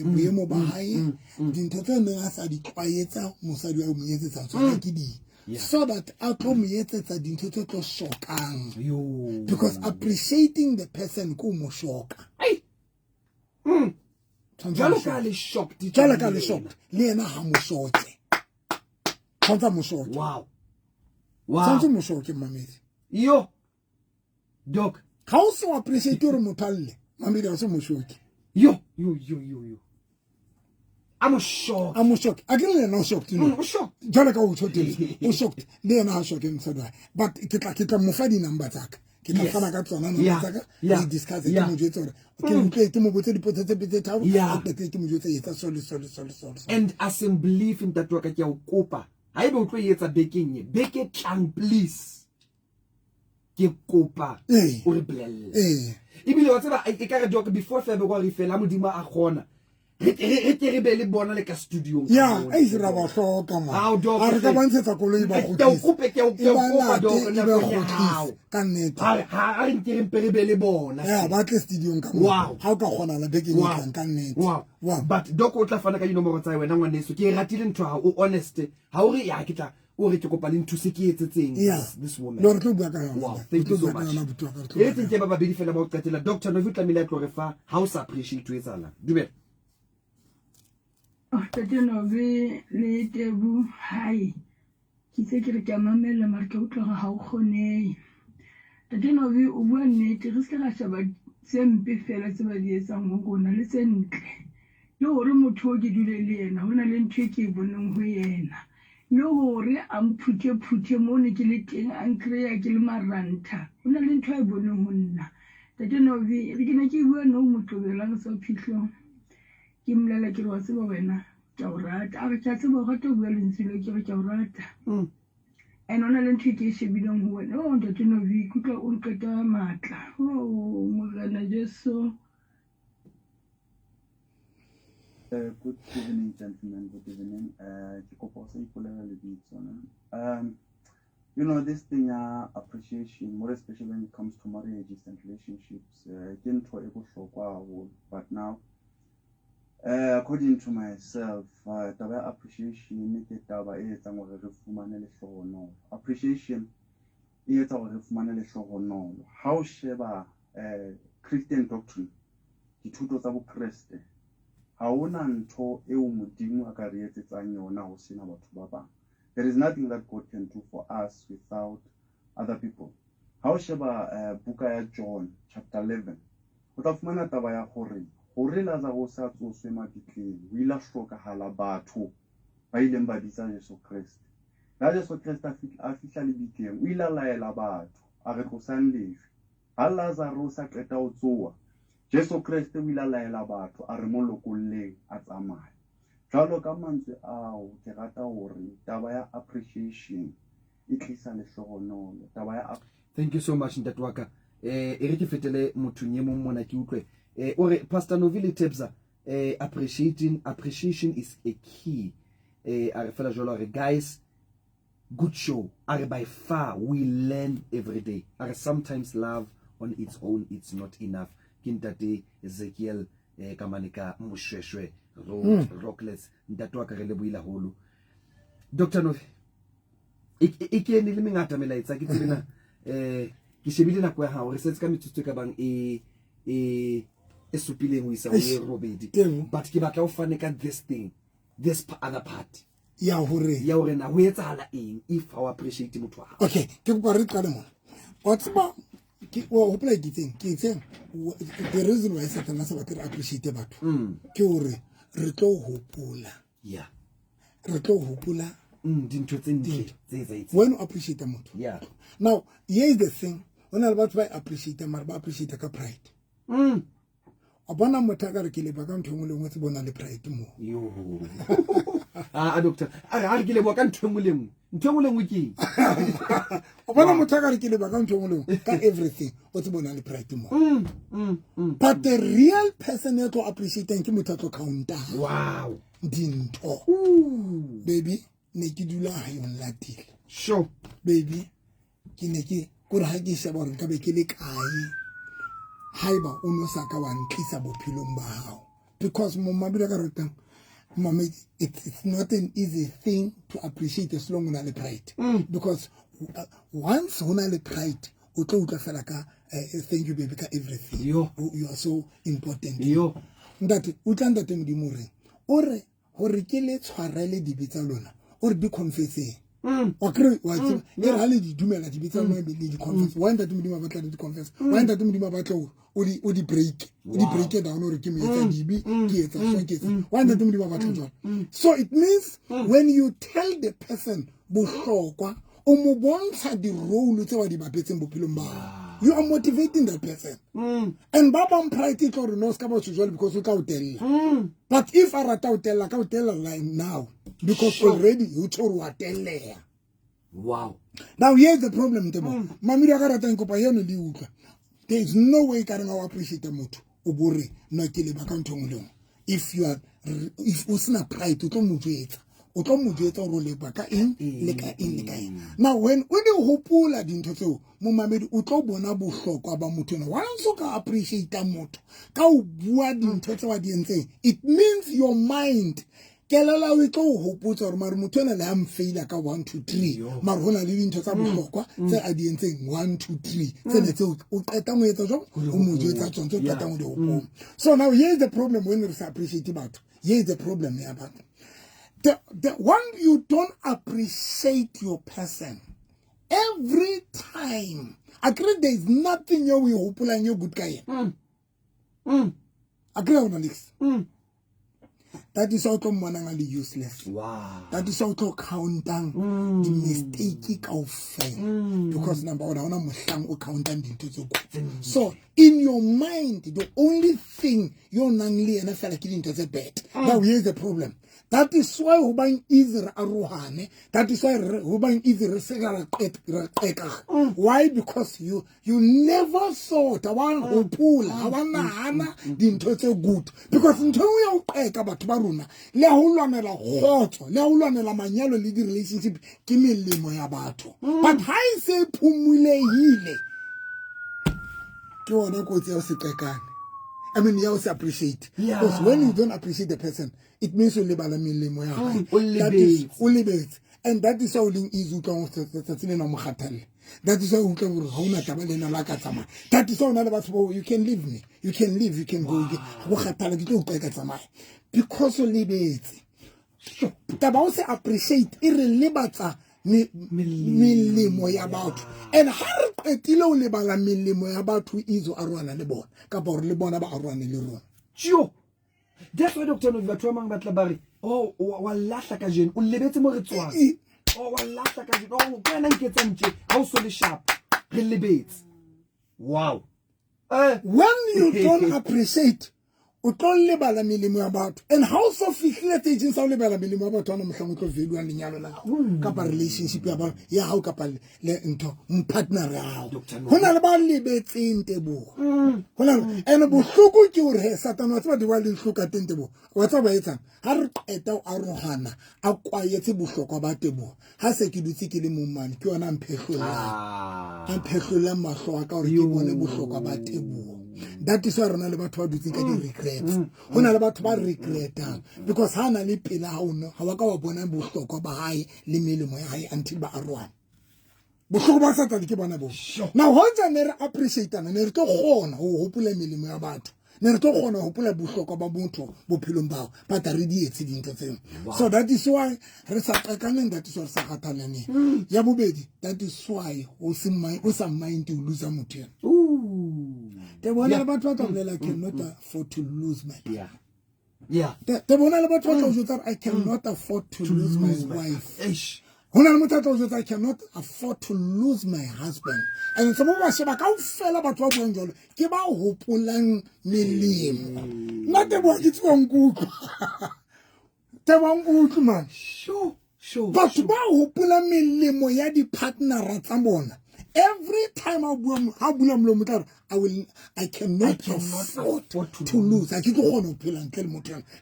boemo ba hae dintho tse neng a sa di twaetsa mosadi wa mo etsetsa tsona ke di so that outcome yetsetsa dintho tse tlo shokang because appreciating the person ko mo shoka jalo ka le shocked le ena ha mo shotse tsantsa mo shoke wow tsantsa mo shoke mamedi yo dog ka o se appreciate re mothalle mamedi a se mo shoke yo I'm shocked. I didn't know shocked, you know. Jala ka o shocked. O shocked. Le na shocked inside. But kita mufadi number tak. ke tla fana ka tsona nna tsaka re discuss ke mo jwetsa hore ke utlwe ke mo botse dipotso tse petse tharo a tete ke mo jwetsa etsa solo and as in belief in that waka ke a o kopa ha ebe o tlo etsa bekeng beke tlang please ke kopa o re blelle ibile wa tseba e ka re joke before febe kwa re fela modimo a gona re re be le bona le ka studio e isira ba hloka ma a re ka bantshetsa koloi ba go ke o kopa doka na ka nnete ha re nke re pere be le bona ba tle studio ka mo ha o ka gona la beke e ka nnete but doko o tla fana ka dinomoro tsa wena ngwaneso ke ratile ntho ha o honest ha o re ya ke tla o re ke kopa le nthuse ke etsetseng this woman no re tlo bua ka yona wow thank you so much e tsentse ba babedi fela ba o qetela Dr. Novi tlamile a tlo re fa how sa appreciate to etsala dumela Dr. Novi le tebu hai ke se ke re ke mamela mara ke utlwa ha o khone Dr. Novi o bua nnete re se ra shaba sempe fela se ba di etsang ho rona le sentle le hore motho o ke dule le yena hona le ntho e ke boneng ho yena le hore a mphuthe mone ke le teng a nkreya ke le maranta hona le ntho e boneng ho nna Dr. Novi re ke ne ke bua no motlobela re sa phihlong ke mlela ke re wa tseba wena ke a o rata a re ke a tseba o rata o bua lentswelo ke re ke a o rata and hona le ntho e ke e shebileng ho wena Dr. Novi kutlwa o nqeta matla morena Jesu. Good evening, gentlemen. Good evening. You know, this thing, appreciation, more especially when it comes to marriages and relationships. But now, according to myself, appreciation appreciation how sheba Christian doctrine dithuto tsa bo Kriste ha ona ntho e o modimo a ka re etsetsang yona ho sena batho ba bang. There is nothing that God can do for us without other people. Ha o sheba buka ya John chapter 11 o tla fumana taba ya hore Lazarus a tsoswe mabitleng o ile a hlokahala batho ba ileng ba bitsa Jesu Kriste. La Jesu Kriste a fihla le bitleng o ile a laela batho a re tlosang lefi. Ha Lazarus a qeta ho tsoa Jesu Kriste o ile a laela batho a re mo lokolleng a tsamaya. Jwalo ka mantswe ao ke rata hore taba ya appreciation e tlisa lehlohonolo taba ya thank you so much ntatwaka e re ke fetele motho nye mo mona ke utlwe ore Pastor Novile Tebza appreciation is a key a fela jolo re guys good show are by far we learn every day are sometimes love on its own it's not enough kintate Ezekiel kamanika mushweshwe rockless ntatwa ka re le buila holo Dr. Novi e ke ne le mengata melaetsa ke tsena ke shebile na kwa ha o re setse ka metsotso ka bang e supileng o isa o e robedi but ke batla o fane ka this other part ya hore na ho etsahala eng if our appreciate motho wa okay ke go re tsale mona what's ba o hopela ke tseng the reason why Satan sa batla appreciate batho ke hore re tlo hopola dintho tse ntle when you appreciate motho now here is the thing when a batho ba appreciate ba appreciate ka pride a bona motho ka re ke le ba ka ntho engwe le engwe tse bona le pride mo doctor a re ke le ba ka ntho engwe le engwe ke a bona motho ka re ke le ba ka ntho engwe le engwe ka everything o tse bona le pride mo but the real person that to appreciate ke motho tlo counter wow dinto baby ne ke dula ha yon latile sure baby ke ne ke go re ha ke sheba gore ka be ke le kae haiba o no saka wa ntlisa bophelong ba hao because mama bila ka rotang mama it's not an easy thing to appreciate as long as pride because once una le pride o tlo utla fela ka thank you baby ka everything you are so important ndate utla ndate modimo re o re hore ke le tshwarele dibitsa lona o re di confessing o kre wa tseba e ra le di dumela dibitsa mo be di confess why ndate modimo ba tla di confess why ndate modimo ba tla o di break down o re ke me etsa dibi ke etsa so ke etsa why ndate modimo ba tla jwa so it means when you tell the person bohlokwa o mo bontsha di role tse wa di bapetseng bophelong ba You are motivating that person. And Baba pride it or no scaba usual because you can't tell. But if I rata tell like now because already you told what tell there. Wow. Now here's the problem, Tebo. Mami rakarata nkopa yeno di uka. There is no way karanga wa appreciate mutu. Uburi no kile bakantongolong. If usina pride to mutueta. Now when you hopula dinto so mumamedi utobona bohlokwa ba motho no once ka appreciate moto ka o bua dinto tse wa di ntse it means your mind kelela we tlo hoputsa gore mare motho na le am faila ka 1 2 3 mare hona le dinto tsa bohlokwa tse a di ntse 1 2 3 tse ne tse o qeta mo etsa jo o mo jetsa tsonto qeta mo di hopo. So now here is the problem when we appreciate batho. Here is the problem here about when you don't appreciate your person, every time, I agree there is nothing you will hope and you good guy. Agree on this. That is also manangally useless. Wow. That is also counting the mistake of fail. Because number one, I want counting into the so in your mind, the only thing you're nangly and I feel like it into the bed. Now here's the problem. That is why Huban is Aruhane. That is why Huban is why? Because you never thought one who pull Hawana didn't so good. Because until we are about Baruna, Lehulamela Hoto, Lehulamela Manialo leading relationship, Kimili Moyabato. But I say Pumule Hile. I mean, you also appreciate. Yeah. Because when you don't appreciate the person, it means you live at a million. That is only base. And that is how is you can that is how you can that is how none of us you can leave me. You can leave, you can go. Because you live it. But also appreciate irrelevant. Milimo about and har etilo le bala milimo about who is arwana le bon ka bor le bona ba arwana le rona jo that's why Dr. Novi batho mang batla bari oh wallahla ka jene o lebetse mo re tswang oh wallahla ka jene oh kana nketsa ntse ha o so le sharp re lebetse wow when you don't appreciate utole bala milimo about and how so fihlete agents how le bala milimo about ona mhlongo tlo value an lenyalo la ka pa relationship ya ba ya how ka pa le ntho partner ya hona le ba lebetseng Tebo hona and bohloko ke hore Satan wa tsaba di wa le hloka Tebo wa tsaba etsa ha re qeta a rohana a kwayetse bohloko ba Tebo ha se ke dutse ke le momane ke yona mphehlola mahlo aka hore ke bone bohloko ba Tebo. That is why rona le batho ba dutse ka di regrets. Hona le batho ba regreta because hana le pela ha ona ha wa ka wa bona bohlokwa ba hae le melemo ya hae until ba arwana. Bohlokwa ba Satan ke bona bo. Now honza ne re appreciate ana ne re tlo gona ho hopola melemo ya batho. Ne re tlo gona ho hopola bohlokwa ba motho bophelong bao but re di etse dintho tseno. So that is why re sa qekaneng that is why sa khathalane. Ya bobedi that is why o se mind to lose motho. The one about what I cannot afford to lose my The one about what I cannot afford to lose my wife. I cannot afford to lose my husband. And some of us about fell about what we're doing. Give out hope not the one it's one good. The one good man. Sure. But about hope the partner at someone. Every time I cannot afford to lose. I can't go on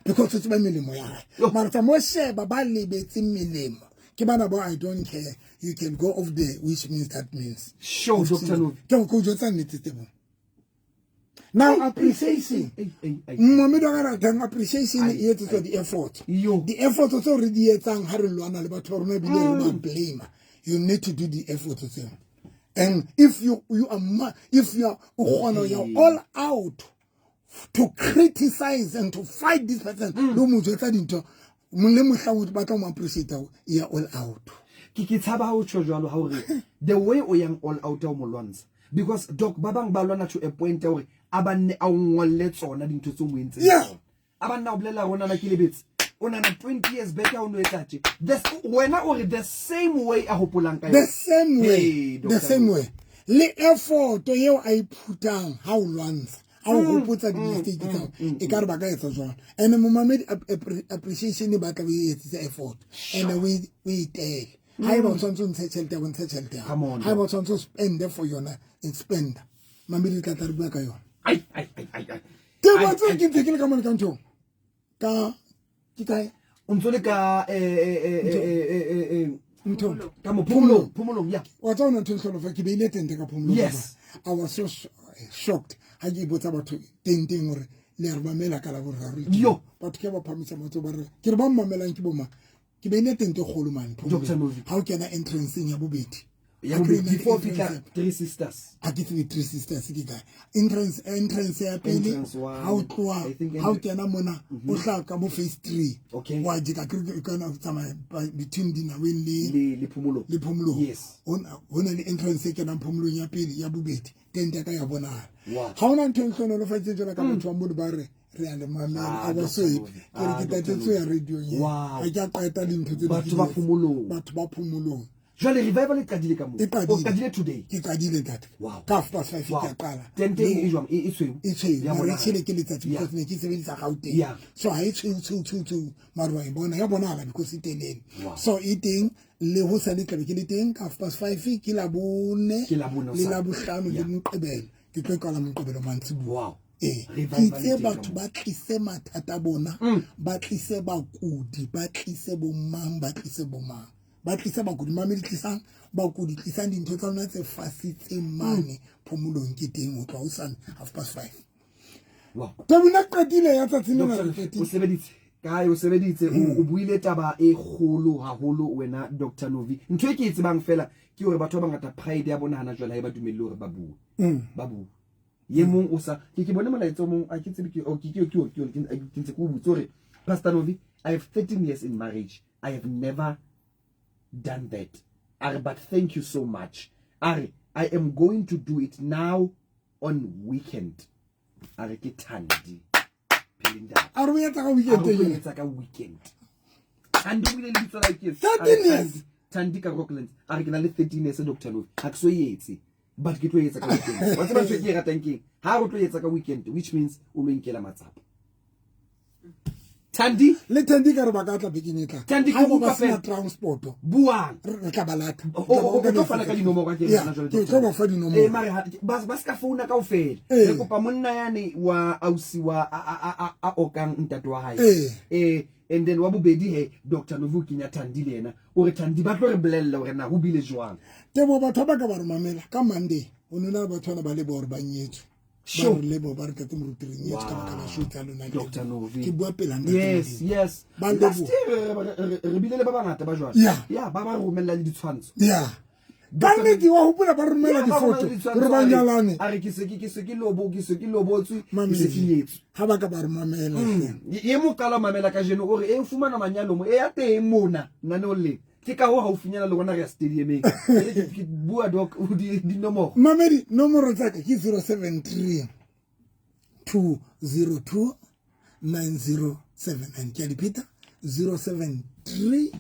because it's my minimum. I don't care. You can go off there, which means that means. Sure, Dr. Novi. Now appreciation. Appreciation is the effort. The effort is already blame. You need to do the effort to say. And if you are all out to criticize and to fight this person, you're all out. The way we are all out of Molons. Because Doc Babang Balona to a point where Aban let's on into some wins. Yeah. Aban now Blela on a kilobits. On 20 years better on we're not only the same way a hopulanka. The same way. The same way. le effort eo a iphutang ha o lwantsha a o hopotsa di-mistake tsao e ka re ba ka etsa jwalo and momamedi appreciation ba tla o etsisa effort and o itele ha eba o tshwanetse o ntshe tšhelete ya go ntshe tšhelete yago ha eba o tshwanetse o spende for yona spend mamedi tla tla re bua ka yona ke batse ke ntse ke le ka mone ka nthong ka ke kae o ntse le ka ntho ka phomolong ya wa tsona ntho hlolo fa ke beile tente ka phomolong yes I was so shocked ha ke botsa batho tenteng hore le re mamela ka la boraro yo batho ke ba phamisa matso ba re ke re ba mamelang ke boma ke beile tente kgolo man Dr. Novi ha o kena entrance ya bobedi ya before fitla three sisters a ke three sisters ke ka entrance ya pele ha o tloa ha o kena mona o hla ka mo phase 3 wa di ka ke kana tsama between dinaweng le phomolo yes ona le entrance ke na phomolo ya pele ya bobedi tente ka ya bonala ha ona ntho nthono lo fatse jona ka motho wa mo ba re a le mamela a ba so ke re ke tatsetso ya radio ye a ke qeta le ntho tse batho ba phomolong jwale revival e qadile ka mo o qadile today ke qadile tate ka half past 5 ke qala tente e jwang e sweu ya bona tshele ke letsatsi because ne ke sebedisa gauteng so ha e tshweu marwa e bona ya bona ala because itelele so eating le ho sa le tlabe ke le teng ka half past 5 ke la bone le la bohlano le moqebelo ke tlo kala moqebelo mantsibuwa ke batho ba tlise mathata bona ba tlise bakudi ba tlise bomang ba tlise bomang ba tlisa bakudi mamedi tlisang bakudi tlisang dintho tsa lona tse fasitseng mane phomolong ke teng ho tloa ho sana half past 5 tabuna qadile ya tsatsing lena o sebeditse kae o sebeditse o buile taba e kgolo haholo wena Dr. Novi ntho e ke itsebang fela ke hore batho ba bangata pride ya bona hana jwale ha ba dumelle hore ba bue ye mong o sa ke bone molaetso mong a ke tsebe ke ntse ko butse hore Pastor Novi I have 13 years in marriage I have never done that but thank you so much I am going to do it now on weekend ke Thandi Philinda are we at a weekend and we le ditso like 13 years Thandi ka Rocklands ke na le 13 years Dr. Novi ha ke so yetse but ke tlo etsa ka weekend wa tseba ke ratang ke ha go tlo etsa ka weekend which means o lo inkela matsapa Thandi le Thandi ka re ba ka tla beking etla Thandi go ba sena transport buang re tla balata o tlo fana ka dinomoro ke rena jwale ke ba fa dinomoro mare ba ska founa ka ofela re kopa monna yane wa ausi wa a okang ntate wa hae and then wa bobedi he Dr. Novi kinya Thandi le yena o re Thandi ba tlo re bolella hore na ho bile jwang ke bo batho ba ka ba re mamela ka Monday o nona batho ba le bo re ba nyetso sure le bo ba re ka mo rutiring yetsa ka baka la shoot ya lona Dr. Novi ke bua pela yes ba last year re bile le ba bangata ba jwang ya ba ba romella le ditshwantsho ka nnete wa hopola ba romela difoto re ba nyalane a re ke se ke lobotswe ke se kinyetso ha ba ka ba re mamela ye mo kala mamela ka jeno o re e fumana manyalo mo e ya teng mona nane o le ke ka ho haufinyana le rona re stadiumeng ke bua doc di nomoro mamedi nomoro tsa ka ke 073 202 9079 ke dipita 073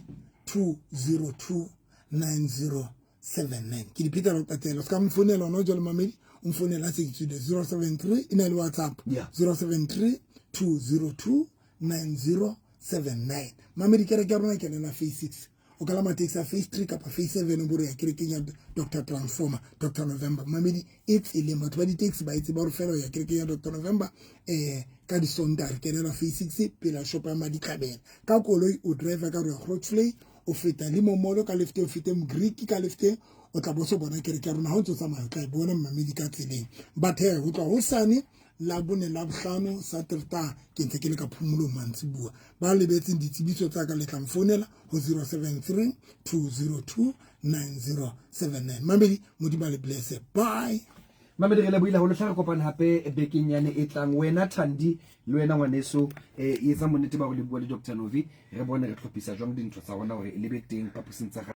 202 9079 ke dipita lo tatelo ska mfonela no jole mamedi umfonela se ke 073 ina le WhatsApp 073 202 9079 mamedi ke re ke rona ke na face 6 o kala matex a face 3 kapa face 7 o bore ya kerekeng Dr. Transformer Dr. November mamedi it's ile batho ba di taxi ba itse ba re fela ya kerekeng Dr. November ka di sondari ke na face 6 pela shop ya madi kabela ka koloi o driver ka re Grootflay o feta le momolo ka lefte o fete mo Greek ka lefte o tla bo so bona kereke rona ha o ntse tsamaya ka bona mamedi ka tseleng but ho tla ho sane la bone la bohlano Saterta ke ntse ke le ka phomolo mantsibuwa ba lebetseng ditsebiso tsa ka le tla mfonela ho 073 202 9079 mamedi modimo le bless bye mamedi re le buile ho le tlhare kopana hape bekeng yane e tlang wena Thandi le wena ngwaneso e etsa monete ba go le bua le Dr. Novi re bone re tlhophisa jwang dintho tsa rona hore le be teng papusing tsa